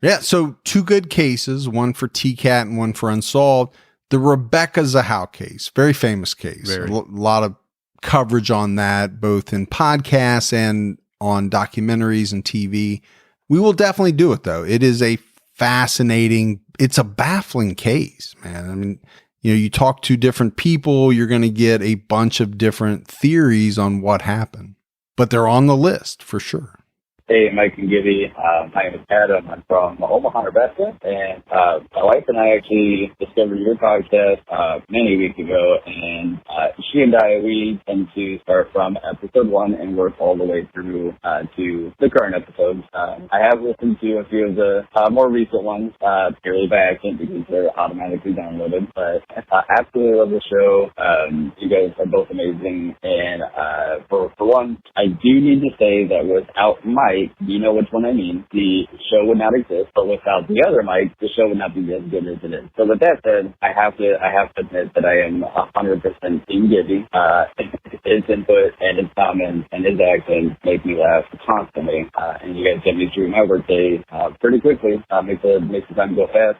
Yeah, so 2 good cases, one for TCAT and one for Unsolved. The Rebecca Zahau case, very famous case. A lot of coverage on that, both in podcasts and on documentaries and TV. We will definitely do it, though. It is a fascinating, it's a baffling case, man. I mean, you talk to different people, you're going to get a bunch of different theories on what happened, but they're on the list for sure. Hey, Mike and Gibby. My name is Adam. I'm from Omaha, Nebraska, and my wife and I actually discovered your podcast many weeks ago, and she and we tend to start from episode 1 and work all the way through to the current episodes. I have listened to a few of the more recent ones purely by accident because they're automatically downloaded, but I absolutely love the show. You guys are both amazing, and for one, I do need to say that without Mike, you know which one I mean, the show would not exist, but without the other Mike, the show would not be as good as it is. So with that said, I have to admit that I am 100% Team Gibby. His input and his comments and his accent make me laugh constantly, and you guys get me through my workday pretty quickly. Makes the time go fast.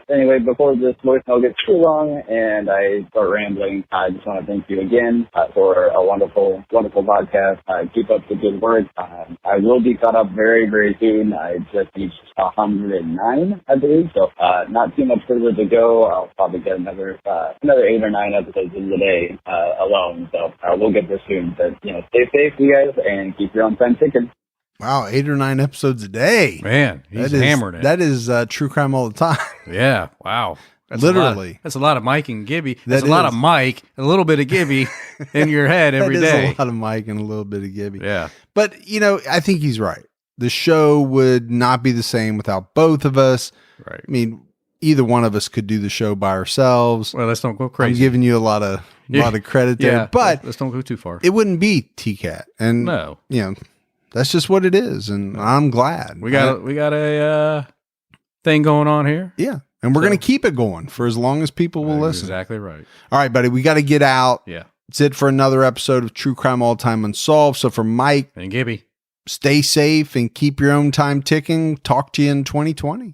Anyway, before this voicemail gets too long and I start rambling, I just want to thank you again for a wonderful, wonderful podcast. Keep up the good work. I will be caught up very, very soon. I just reached 109, I believe, so not too much further to go. I'll probably get another 8 or 9 episodes in the day alone, so we'll get there soon. But stay safe, you guys, and keep your own time ticking. Wow, 8 or 9 episodes a day, man. He's hammered it. That is true crime all the time. Yeah, wow. That's Literally. That's a lot of Mike and Gibby. That's a lot of Mike, a little bit of Gibby in your head every day. That is a lot of Mike and a little bit of Gibby. Yeah. But, I think he's right. The show would not be the same without both of us. Right. I mean, either one of us could do the show by ourselves. Well, let's don't go crazy. I'm giving you a lot of credit there. But let's don't go too far. It wouldn't be TCAT. And, no. That's just what it is. And I'm glad. We got a thing going on here. Yeah. And we're going to keep it going for as long as people will listen. Exactly right. All right, buddy. We got to get out. Yeah. That's it for another episode of True Crime All Time Unsolved. So for Mike and Gibby, stay safe and keep your own time ticking. Talk to you in 2020.